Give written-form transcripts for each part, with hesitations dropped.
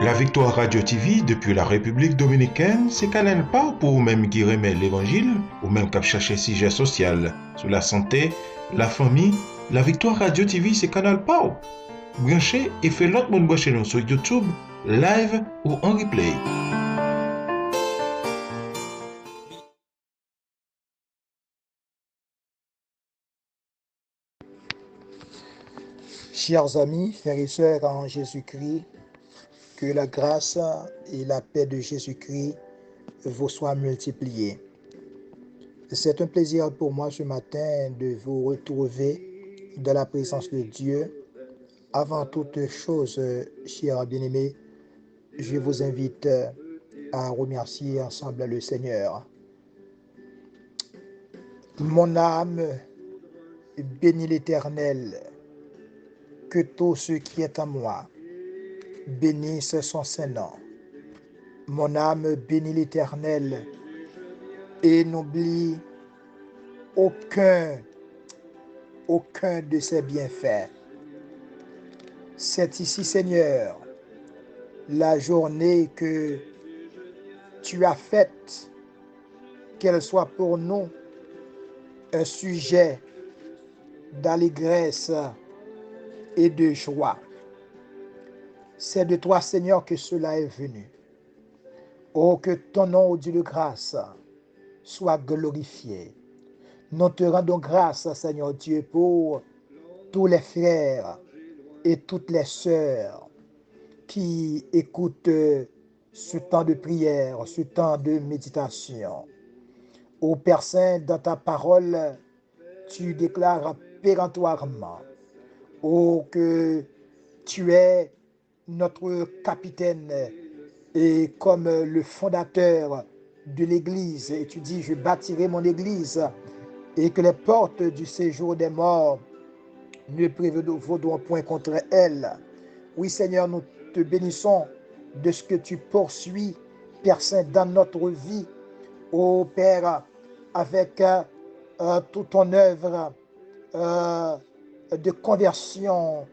La Victoire Radio TV depuis la République Dominicaine, c'est Canal pas pour vous-même qui remet l'Évangile, ou même qui chercher sujet social sur la santé, la famille. La Victoire Radio TV, c'est Canal pas. Branchez et fait l'autre monde brancher nous sur YouTube, live ou en replay. Chers amis, frères et sœurs en Jésus-Christ, que la grâce et la paix de Jésus-Christ vous soient multipliées. C'est un plaisir pour moi ce matin de vous retrouver dans la présence de Dieu. Avant toute chose, chers bien-aimés, je vous invite à remercier ensemble le Seigneur. Mon âme bénit l'Éternel, que tout ce qui est en moi bénisse son Saint-Nom. Mon âme bénit l'Éternel et n'oublie aucun de ses bienfaits. C'est ici, Seigneur, la journée que tu as faite, qu'elle soit pour nous un sujet d'allégresse et de joie. C'est de toi, Seigneur, que cela est venu. Oh, que ton nom, ô Dieu de grâce, soit glorifié. Nous te rendons grâce, Seigneur Dieu, pour tous les frères et toutes les sœurs qui écoutent ce temps de prière, ce temps de méditation. Ô Père Saint, dans ta parole, tu déclares péremptoirement, oh, que tu es notre capitaine et comme le fondateur de l'Église. Et tu dis, je bâtirai mon Église et que les portes du séjour des morts ne prévaudront point contre elle. Oui, Seigneur, nous te bénissons de ce que tu poursuis, Père Saint, dans notre vie. Ô Père, avec toute ton œuvre de conversion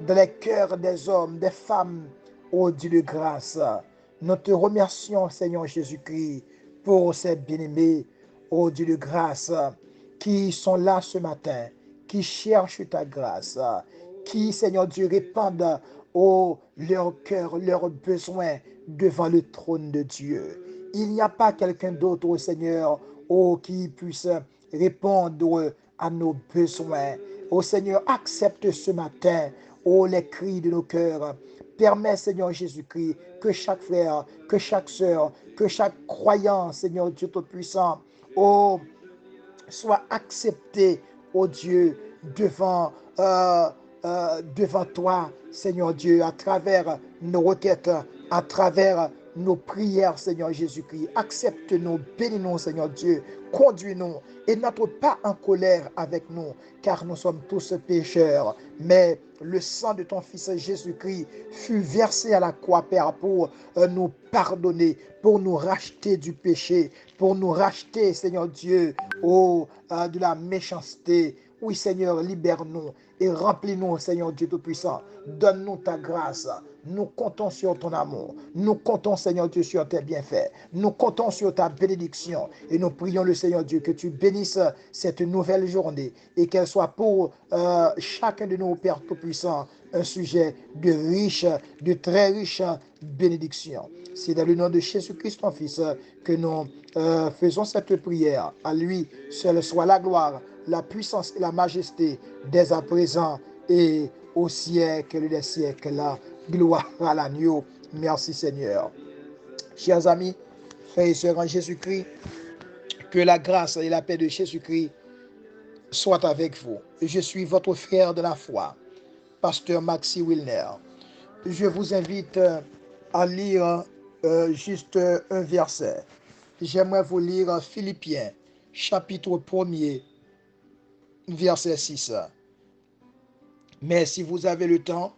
dans les cœurs des hommes, des femmes, ô Dieu de grâce. Nous te remercions, Seigneur Jésus-Christ, pour ces bien-aimés, ô Dieu de grâce, qui sont là ce matin, qui cherchent ta grâce, qui, Seigneur Dieu, répandent leur cœur, leurs besoins devant le trône de Dieu. Il n'y a pas quelqu'un d'autre, ô Seigneur, qui puisse répondre à nos besoins. Ô Seigneur, accepte ce matin, les cris de nos cœurs. Permets, Seigneur Jésus-Christ, que chaque frère, que chaque sœur, que chaque croyant, Seigneur Dieu Tout-Puissant, soit accepté, Dieu, devant toi, Seigneur Dieu, à travers nos requêtes, à travers nos prières, Seigneur Jésus-Christ. Accepte-nous, bénis-nous, Seigneur Dieu, conduis-nous et n'entre pas en colère avec nous, car nous sommes tous pécheurs. Mais le sang de ton Fils Jésus-Christ fut versé à la croix, Père, pour nous pardonner, pour nous racheter du péché, pour nous racheter, Seigneur Dieu, de la méchanceté. Oui, Seigneur, libère-nous et remplis-nous, Seigneur Dieu Tout-Puissant. Donne-nous ta grâce. Nous comptons sur ton amour. Nous comptons, Seigneur Dieu, sur tes bienfaits. Nous comptons sur ta bénédiction. Et nous prions le Seigneur Dieu que tu bénisses cette nouvelle journée et qu'elle soit pour chacun de nos Pères Tout-Puissants un sujet de très riche bénédiction. C'est dans le nom de Jésus-Christ, ton Fils, que nous faisons cette prière. À lui seul soit la gloire, la puissance et la majesté dès à présent et au siècle des siècles. Gloire à l'agneau. Merci Seigneur. Chers amis, frères et sœurs en Jésus-Christ, que la grâce et la paix de Jésus-Christ soient avec vous. Je suis votre frère de la foi, Pasteur Maxi Wilner. Je vous invite à lire juste un verset. J'aimerais vous lire Philippiens, chapitre 1er, verset 6. Mais si vous avez le temps,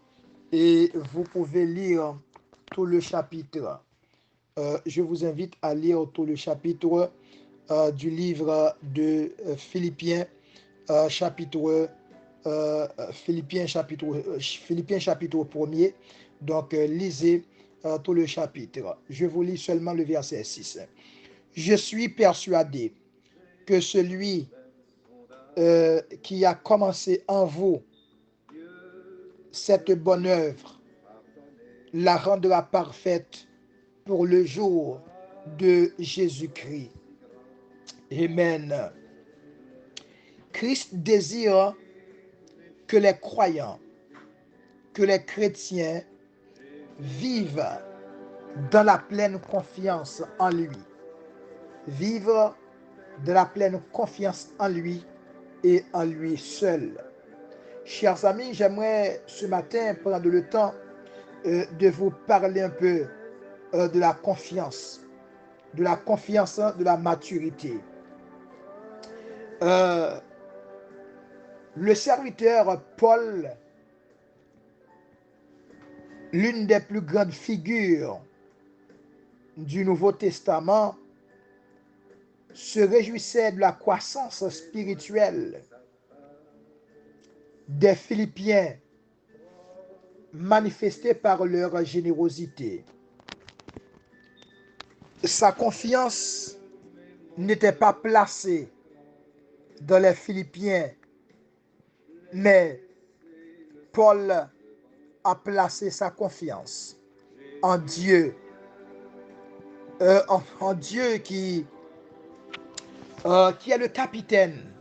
et vous pouvez lire tout le chapitre, je vous invite à lire tout le chapitre du livre de Philippiens, Philippiens chapitre 1er. Donc lisez tout le chapitre. Je vous lis seulement le verset 6. Je suis persuadé que celui qui a commencé en vous cette bonne œuvre la rendra parfaite pour le jour de Jésus-Christ. Amen. Christ désire que les croyants, que les chrétiens vivent dans la pleine confiance en lui. Vivre de la pleine confiance en lui et en lui seul. Chers amis, j'aimerais ce matin prendre le temps de vous parler un peu de la confiance, de la maturité. Le serviteur Paul, l'une des plus grandes figures du Nouveau Testament, se réjouissait de la croissance spirituelle des Philippiens manifestée par leur générosité. Sa confiance n'était pas placée dans les Philippiens, mais Paul a placé sa confiance en Dieu, en Dieu qui est le capitaine,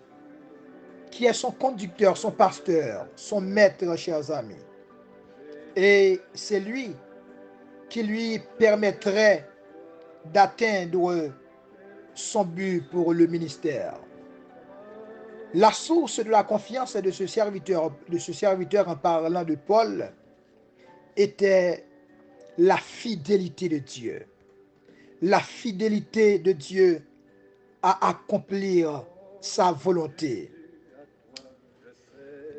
qui est son conducteur, son pasteur, son maître, chers amis. Et c'est lui qui lui permettrait d'atteindre son but pour le ministère. La source de la confiance de ce serviteur en parlant de Paul était la fidélité de Dieu. La fidélité de Dieu à accomplir sa volonté.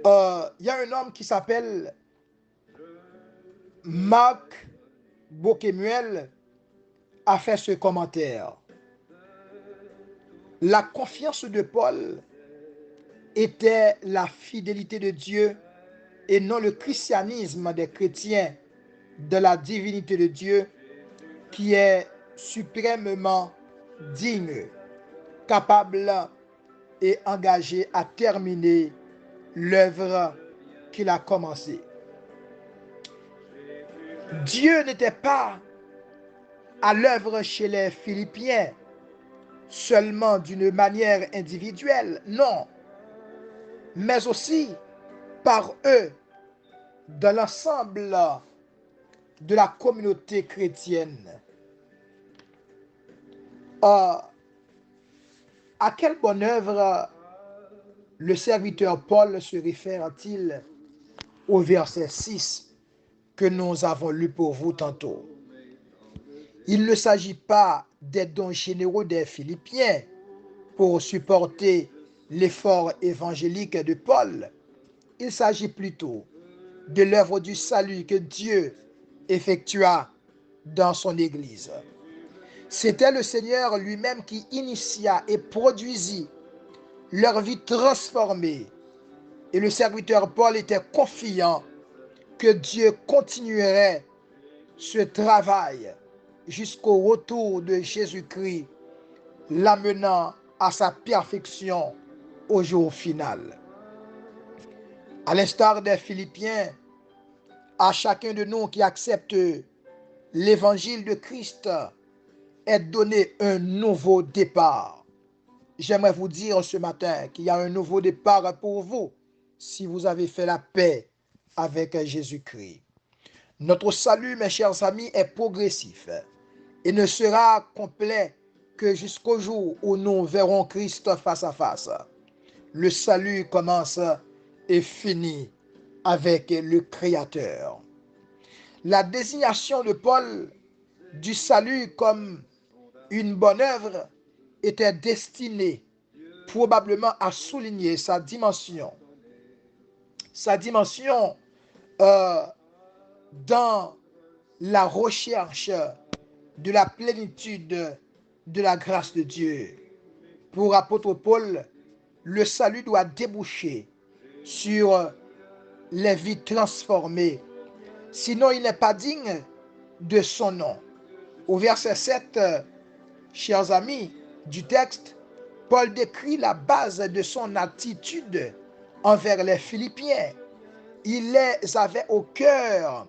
Il y a un homme qui s'appelle Marc Bokemuel a fait ce commentaire. La confiance de Paul était la fidélité de Dieu et non le christianisme des chrétiens de la divinité de Dieu qui est suprêmement digne, capable et engagé à terminer l'œuvre qu'il a commencée. Dieu n'était pas à l'œuvre chez les Philippiens seulement d'une manière individuelle, non, mais aussi par eux dans l'ensemble de la communauté chrétienne. À quelle bonne œuvre le serviteur Paul se réfère-t-il au verset 6 que nous avons lu pour vous tantôt? Il ne s'agit pas des dons généraux des Philippiens pour supporter l'effort évangélique de Paul. Il s'agit plutôt de l'œuvre du salut que Dieu effectua dans son Église. C'était le Seigneur lui-même qui initia et produisit leur vie transformée. Et le serviteur Paul était confiant que Dieu continuerait ce travail jusqu'au retour de Jésus-Christ, l'amenant à sa perfection au jour final. À l'instar des Philippiens, à chacun de nous qui accepte l'évangile de Christ est donné un nouveau départ. J'aimerais vous dire ce matin qu'il y a un nouveau départ pour vous si vous avez fait la paix avec Jésus-Christ. Notre salut, mes chers amis, est progressif et ne sera complet que jusqu'au jour où nous verrons Christ face à face. Le salut commence et finit avec le Créateur. La désignation de Paul du salut comme une bonne œuvre était destinée probablement à souligner sa dimension dans la recherche de la plénitude de la grâce de Dieu. Pour l'apôtre Paul, le salut doit déboucher sur les vies transformées. Sinon, il n'est pas digne de son nom. Au verset 7, chers amis, du texte, Paul décrit la base de son attitude envers les Philippiens. Il les avait au cœur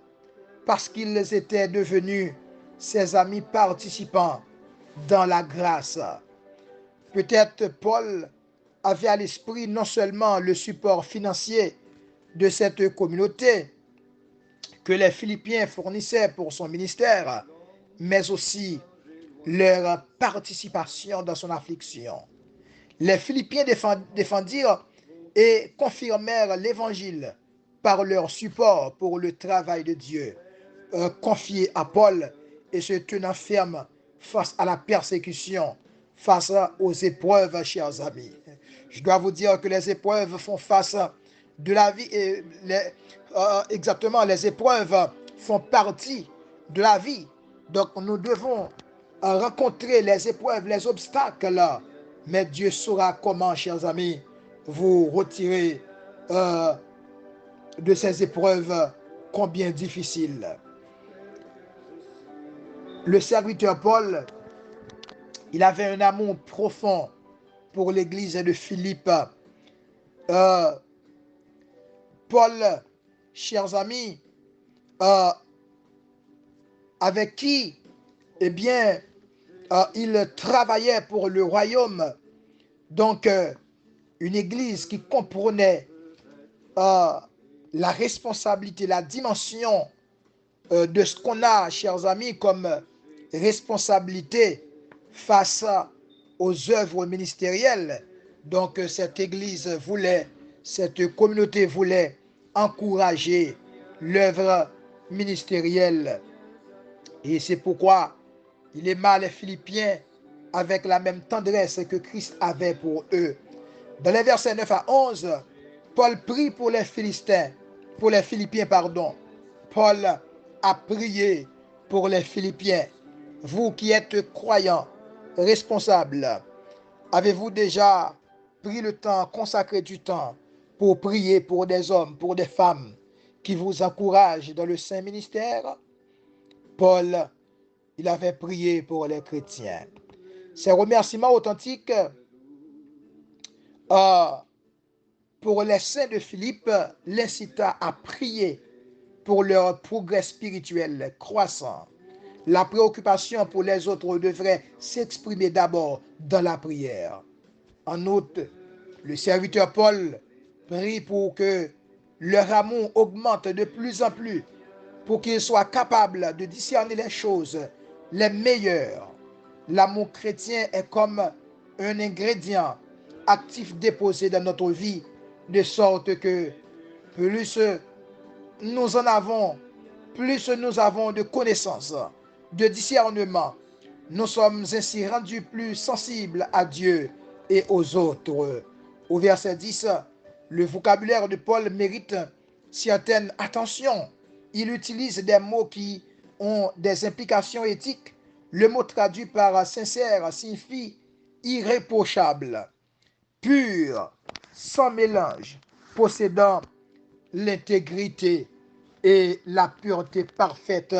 parce qu'ils étaient devenus ses amis participants dans la grâce. Peut-être Paul avait à l'esprit non seulement le support financier de cette communauté que les Philippiens fournissaient pour son ministère, mais aussi leur participation dans son affliction. Les Philippiens défendirent et confirmèrent l'évangile par leur support pour le travail de Dieu, confié à Paul et se tenant ferme face à la persécution, face aux épreuves, chers amis. Je dois vous dire que les épreuves font face de la vie et exactement, les épreuves font partie de la vie. Donc nous devons rencontrer les épreuves, les obstacles, mais Dieu saura comment, chers amis, vous retirer de ces épreuves combien difficiles. Le serviteur Paul, il avait un amour profond pour l'église de Philippe. Paul, chers amis, avec qui, eh bien, il travaillait pour le royaume. Donc, une église qui comprenait la responsabilité, la dimension de ce qu'on a, chers amis, comme responsabilité face aux œuvres ministérielles. Donc, cette église voulait, cette communauté voulait encourager l'œuvre ministérielle. Et c'est pourquoi il aima les Philippiens avec la même tendresse que Christ avait pour eux. Dans les versets 9 à 11, Paul prie pour les Philippiens. Paul a prié pour les Philippiens. Vous qui êtes croyants, responsables, avez-vous déjà pris le temps, consacré du temps pour prier pour des hommes, pour des femmes qui vous encouragent dans le saint ministère? Paul, il avait prié pour les chrétiens. Ces remerciements authentiques pour les saints de Philippe l'incita à prier pour leur progrès spirituel croissant. La préoccupation pour les autres devrait s'exprimer d'abord dans la prière. En outre, le serviteur Paul prie pour que leur amour augmente de plus en plus, pour qu'ils soient capables de discerner les choses les meilleures. L'amour chrétien est comme un ingrédient actif déposé dans notre vie, de sorte que plus nous en avons, plus nous avons de connaissances, de discernement. Nous sommes ainsi rendus plus sensibles à Dieu et aux autres. Au verset 10, le vocabulaire de Paul mérite certaine attention. Il utilise des mots qui ont des implications éthiques. Le mot traduit par sincère signifie irréprochable, pur, sans mélange, possédant l'intégrité et la pureté parfaite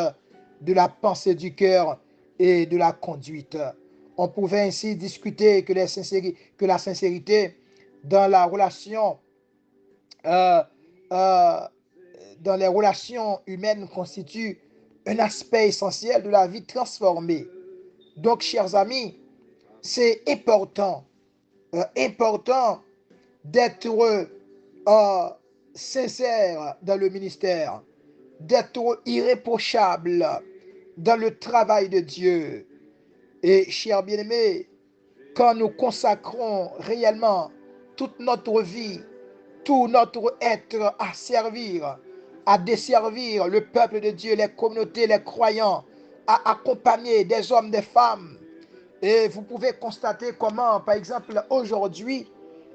de la pensée du cœur et de la conduite. On pouvait ainsi discuter que la sincérité dans la relation dans les relations humaines constitue un aspect essentiel de la vie transformée. Donc, chers amis, c'est important d'être sincère dans le ministère, d'être irréprochable dans le travail de Dieu. Et chers bien-aimés, quand nous consacrons réellement toute notre vie, tout notre être à servir, à desservir le peuple de Dieu, les communautés, les croyants, à accompagner des hommes, des femmes. Et vous pouvez constater comment, par exemple, aujourd'hui,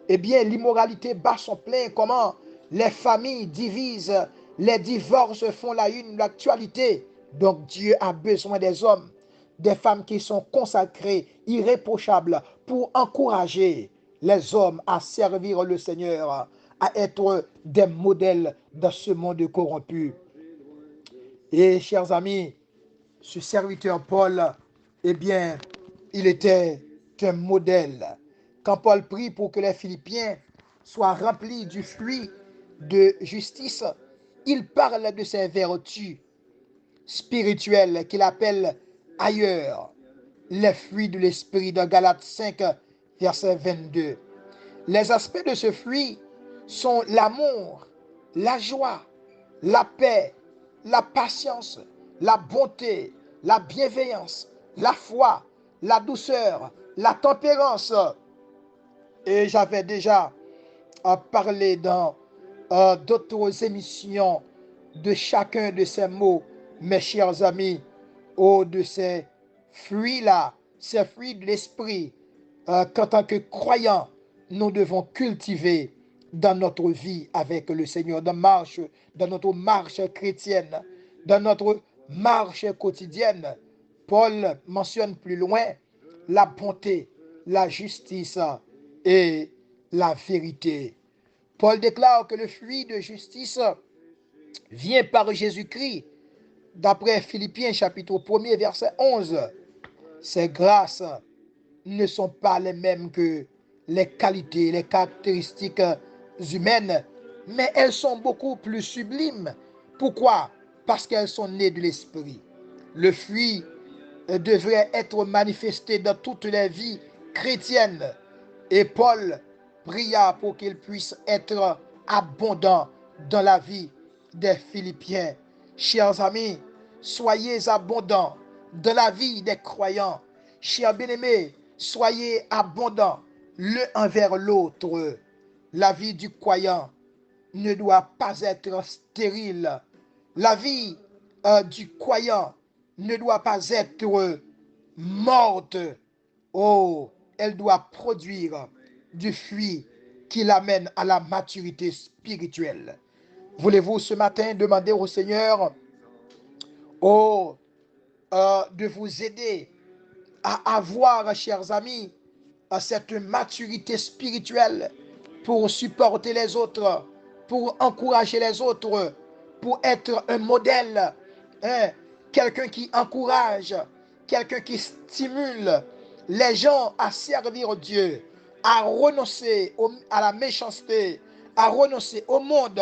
eh bien, l'immoralité bat son plein, comment les familles divisent, les divorces font la une, l'actualité. Donc Dieu a besoin des hommes, des femmes qui sont consacrées, irréprochables, pour encourager les hommes à servir le Seigneur, à être des modèles dans ce monde corrompu. Et chers amis, ce serviteur Paul, eh bien, il était un modèle. Quand Paul prie pour que les Philippiens soient remplis du fruit de justice, il parle de ses vertus spirituelles qu'il appelle ailleurs les fruits de l'esprit dans Galates 5, verset 22. Les aspects de ce fruit sont l'amour, la joie, la paix, la patience, la bonté, la bienveillance, la foi, la douceur, la tempérance. Et j'avais déjà parlé dans d'autres émissions de chacun de ces mots, mes chers amis, ou de ces fruits-là, ces fruits de l'esprit, qu'en tant que croyants, nous devons cultiver dans notre vie avec le Seigneur, dans notre marche chrétienne, dans notre marche quotidienne. Paul mentionne plus loin la bonté, la justice et la vérité. Paul déclare que le fruit de justice vient par Jésus-Christ, d'après Philippiens chapitre 1er, verset 11. Ces grâces ne sont pas les mêmes que les qualités, les caractéristiques humaines, mais elles sont beaucoup plus sublimes. Pourquoi? Parce qu'elles sont nées de l'esprit. Le fruit devrait être manifesté dans toutes les vies chrétiennes. Et Paul pria pour qu'il puisse être abondant dans la vie des Philippiens. Chers amis, soyez abondants dans la vie des croyants. Chers bien-aimés, soyez abondants l'un envers l'autre. La vie du croyant ne doit pas être stérile. La vie du croyant ne doit pas être morte. Oh, elle doit produire du fruit qui l'amène à la maturité spirituelle. Voulez-vous ce matin demander au Seigneur de vous aider à avoir, chers amis, cette maturité spirituelle pour supporter les autres, pour encourager les autres, pour être un modèle, hein, quelqu'un qui encourage, quelqu'un qui stimule les gens à servir Dieu, à renoncer à la méchanceté, à renoncer au monde,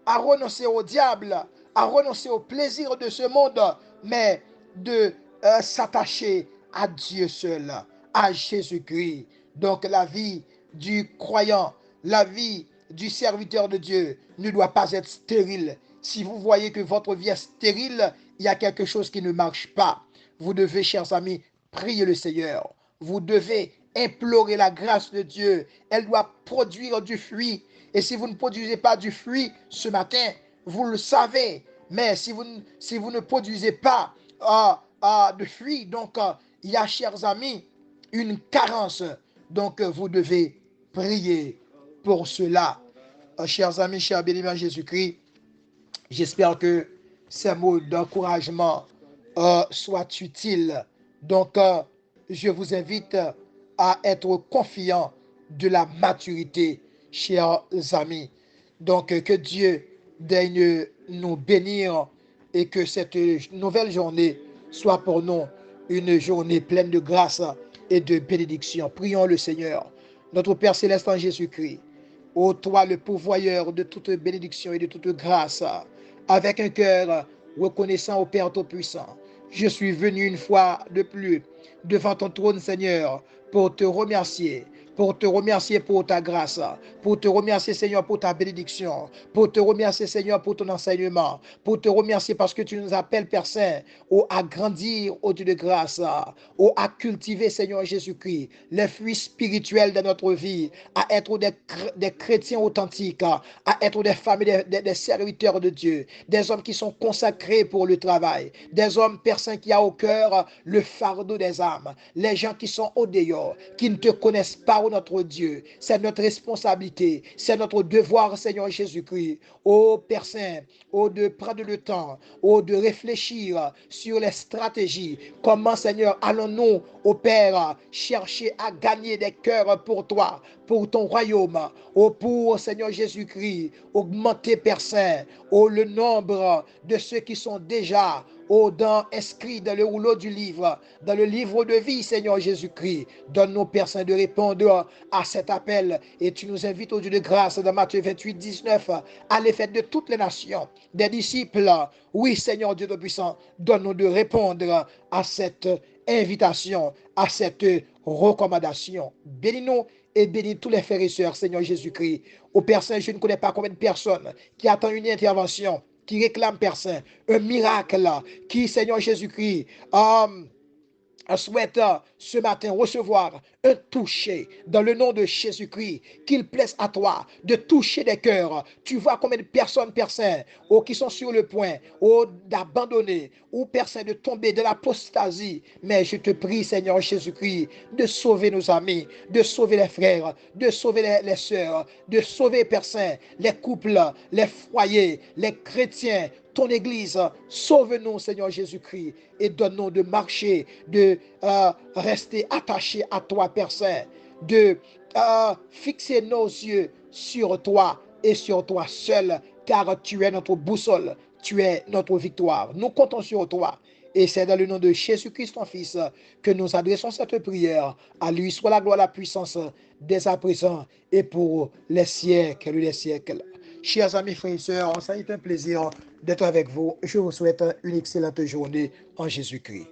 à renoncer au diable, à renoncer au plaisir de ce monde, mais de s'attacher à Dieu seul, à Jésus-Christ. Donc la vie du croyant, la vie du serviteur de Dieu ne doit pas être stérile. Si vous voyez que votre vie est stérile, il y a quelque chose qui ne marche pas. Vous devez, chers amis, prier le Seigneur. Vous devez implorer la grâce de Dieu. Elle doit produire du fruit. Et si vous ne produisez pas du fruit ce matin, vous le savez. Mais si vous ne produisez pas de fruits, donc il y a, chers amis, une carence. Donc vous devez prier pour cela. Chers amis, chers bien-aimés en Jésus-Christ, j'espère que ces mots d'encouragement soient utiles. Donc je vous invite à être confiant de la maturité, chers amis. Donc que Dieu daigne nous bénir et que cette nouvelle journée soit pour nous une journée pleine de grâce et de bénédiction. Prions le Seigneur. Notre Père céleste en Jésus-Christ, ô toi le pourvoyeur de toute bénédiction et de toute grâce, avec un cœur reconnaissant au Père Tout-Puissant, je suis venu une fois de plus devant ton trône, Seigneur, pour te remercier pour ta grâce, pour te remercier, Seigneur, pour ta bénédiction, pour te remercier, Seigneur, pour ton enseignement, pour te remercier parce que tu nous appelles, Père Saint, à grandir au Dieu de grâce, à cultiver, Seigneur Jésus-Christ, les fruits spirituels de notre vie, à être des chrétiens authentiques, à être des femmes et des serviteurs de Dieu, des hommes qui sont consacrés pour le travail, des hommes, Père Saint, qui a au cœur le fardeau des âmes, les gens qui sont au dehors, qui ne te connaissent pas, notre Dieu. C'est notre responsabilité, c'est notre devoir, Seigneur Jésus-Christ. Ô Père Saint, de prendre le temps, de réfléchir sur les stratégies. Comment, Seigneur, allons-nous, Père, chercher à gagner des cœurs pour toi, pour ton royaume. Oh, pour, Seigneur Jésus-Christ, augmenter, Père Saint, oh, le nombre de ceux qui sont déjà inscrits dans le rouleau du livre, dans le livre de vie, Seigneur Jésus-Christ. Donne-nous, Père Saint, de répondre à cet appel. Et tu nous invites au Dieu de grâce dans Matthieu 28, 19, à l'effet de toutes les nations, des disciples. Oui, Seigneur Dieu Tout-Puissant, donne-nous de répondre à cette invitation, à cette recommandation. Bénis-nous et bénis tous les frères et sœurs, Seigneur Jésus-Christ. Au Père Saint, je ne connais pas combien de personnes qui attendent une intervention, qui réclament, Père Saint, un miracle, qui, Seigneur Jésus-Christ, souhaite ce matin recevoir un toucher dans le nom de Jésus-Christ, qu'il plaise à toi de toucher des cœurs. Tu vois combien de personnes, Père Saint, qui sont sur le point d'abandonner ou, Père Saint, de tomber de l'apostasie. Mais je te prie, Seigneur Jésus-Christ, de sauver nos amis, de sauver les frères, de sauver les sœurs, de sauver, Père Saint, les couples, les foyers, les chrétiens, ton Église. Sauve-nous, Seigneur Jésus-Christ, et donne-nous de marcher, de rester attachés à toi, Père Saint, de fixer nos yeux sur toi et sur toi seul, car tu es notre boussole, tu es notre victoire. Nous comptons sur toi. Et c'est dans le nom de Jésus-Christ, ton Fils, que nous adressons cette prière. À lui soit la gloire, la puissance, dès à présent et pour les siècles et les siècles. Chers amis, frères et sœurs, ça a été un plaisir d'être avec vous. Je vous souhaite une excellente journée en Jésus-Christ.